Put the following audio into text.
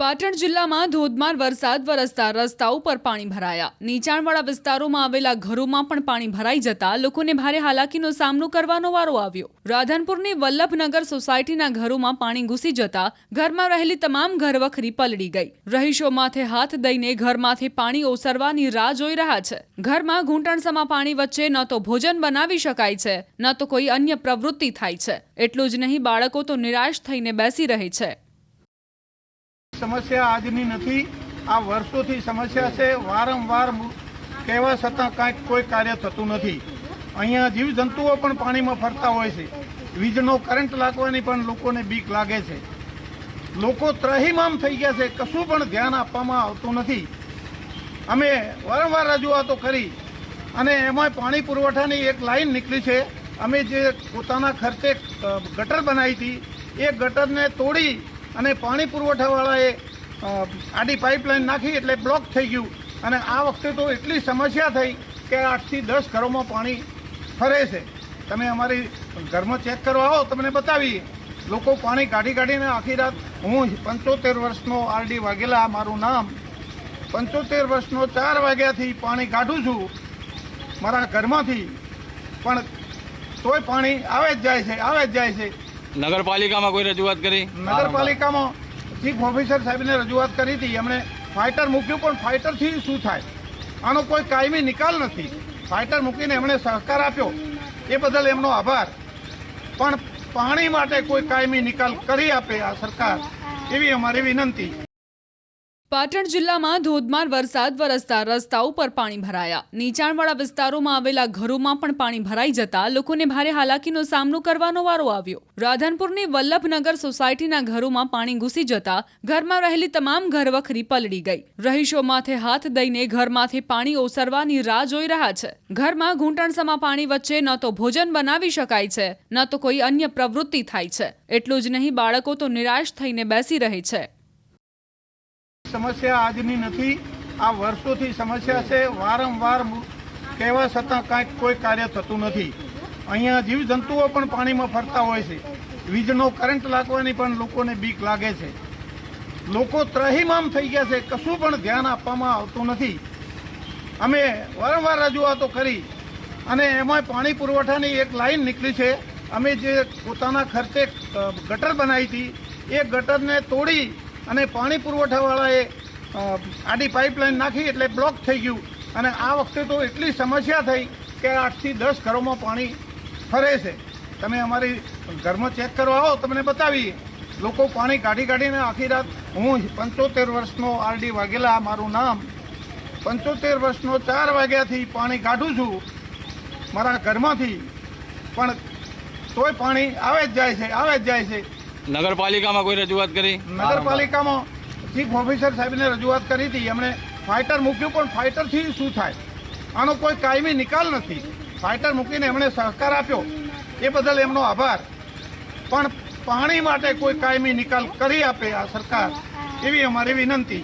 પાટણ જિલ્લામાં ધોધમાર વરસાદ વરસતા રસ્તાઓ પર પાણી ભરાયા। નીચાણવાળા વિસ્તારોમાં આવેલા ઘરોમાં પણ પાણી ભરાઈ જતા લોકોને ભારે હાલાકીનો સામનો કરવાનો વારો આવ્યો। રાધનપુરની વલ્લભનગર સોસાયટીના ઘરોમાં પાણી ઘૂસી જતા ઘરમાં રહેલી તમામ ઘરવખરી પલળી ગઈ। રહીશો માથે હાથ દઈને ઘરમાંથી પાણી ઓસરવાની રાહ જોઈ રહ્યા છે। ઘરમાં ઘૂંટણસમા પાણી વચ્ચે ન તો ભોજન બનાવી શકાય છે, ન તો કોઈ અન્ય પ્રવૃત્તિ થાય છે। એટલું જ નહીં, બાળકો તો નિરાશ થઈને બેસી રહે છે। समस्या આજની નથી, આ વર્ષોથી સમસ્યા છે। વારંવાર કહેવા છતાં કાંઈક કોઈ કાર્ય થતું નથી। અહીંયા જીવજંતુઓ પણ પાણીમાં ફરતા હોય છે। વીજનો કરંટ લાગવાની પણ લોકોને બીક લાગે છે। લોકો ત્રહીમામ થઈ ગયા છે, કશું પણ ધ્યાન આપવામાં આવતું નથી। અમે વારંવાર રજૂઆતો કરી અને એમાં પાણી પુરવઠાની એક લાઈન નીકળી છે। અમે જે પોતાના ખર્ચે ગટર બનાવી હતી એ ગટરને તોડી અને પાણી પુરવઠાવાળાએ આડી પાઇપલાઇન નાખી એટલે બ્લોક થઈ ગયું। અને આ વખતે તો એટલી સમસ્યા થઈ કે 8 થી 10 ઘરોમાં પાણી ફરે છે। તમે અમારી ઘરમાં ચેક કરવા આવો, તમને બતાવીએ। લોકો પાણી કાઢીને આખી રાત, હું 75 વર્ષનો આરડી વાઘેલા મારું નામ, 75 વર્ષનો 4 વાગ્યાથી પાણી કાઢું છું મારા ઘરમાંથી, પણ તોય પાણી આવે જ જાય છે। નગરપાલિકામાં કોઈ રજૂઆત કરી? નગરપાલિકામાં ચીફ ઓફિસર સાહેબને રજૂઆત કરી હતી। એમણે ફાઇટર મૂક્યું, પણ ફાઇટરથી શું થાય? આનો કોઈ કાયમી નિકાલ નથી। ફાઇટર મૂકીને એમણે સહકાર આપ્યો, એ બદલ એમનો આભાર, પણ પાણી માટે કોઈ કાયમી નિકાલ કરી આપે આ સરકાર, એવી અમારી વિનંતી। પાટણ જિલ્લામાં ધોધમાર વરસાદ વરસતા રસ્તાઓ પર પાણી ભરાયા। નીચાણવાળા વિસ્તારોમાં આવેલા ઘરોમાં પણ પાણી ભરાઈ જતા લોકોને ભારે હાલાકીનો સામનો કરવાનો વારો આવ્યો। રાધનપુરની વલ્લભનગર સોસાયટીના ઘરોમાં પાણી ઘૂસી જતા ઘરમાં રહેલી તમામ ઘરવખરી પલળી ગઈ। રહીશો માથે હાથ દઈને ઘરમાંથી પાણી ઓસરવાની રાહ જોઈ રહ્યા છે। ઘરમાં ઘૂંટણસમા પાણી વચ્ચે ન તો ભોજન બનાવી શકાય છે, ન તો કોઈ અન્ય પ્રવૃત્તિ થાય છે। એટલું જ નહીં, બાળકો તો નિરાશ થઈને બેસી રહે છે। સમસ્યા આજની નથી, આ વર્ષોથી સમસ્યા છે। વારંવાર કહેવા છતાં કાંઈક કોઈ કાર્ય થતું નથી। અહીંયા જીવજંતુઓ પણ પાણીમાં ફરતા હોય છે। વીજનો કરંટ લાગવાની પણ લોકોને બીક લાગે છે। લોકો ત્રહીમામ થઈ ગયા છે, કશું પણ ધ્યાન આપવામાં આવતું નથી। અમે વારંવાર રજૂઆતો કરી અને એમાં પાણી પુરવઠાની એક લાઈન નીકળી છે। અમે જે પોતાના ખર્ચે ગટર બનાવી હતી એ ગટરને તોડી અને પાણી પુરવઠાવાળાએ આડી પાઇપલાઇન નાખી એટલે બ્લોક થઈ ગયું। અને આ વખતે તો એટલી સમસ્યા થઈ કે 8 થી 10 ઘરોમાં પાણી ફરે છે। તમે અમારી ઘરમાં ચેક કરવા આવો, તમને બતાવીએ। લોકો પાણી કાઢીને આખી રાત, હું 75 વર્ષનો આરડી વાઘેલા મારું નામ, 75 વર્ષનો 4 વાગ્યાથી પાણી કાઢું છું મારા ઘરમાંથી, પણ તોય પાણી આવે જ જાય છે। નગરપાલિકામાં કોઈ રજૂઆત કરી? નગરપાલિકામાં ચીફ ઓફિસર સાહેબને રજૂઆત કરી હતી। એમણે ફાઇટર મૂક્યું, પણ ફાઇટરથી શું થાય? આનો કોઈ કાયમી નિકાલ નથી। ફાઇટર મૂકીને એમણે સહકાર આપ્યો, એ બદલ એમનો આભાર, પણ પાણી માટે કોઈ કાયમી નિકાલ કરી આપે આ સરકાર, એવી અમારી વિનંતી।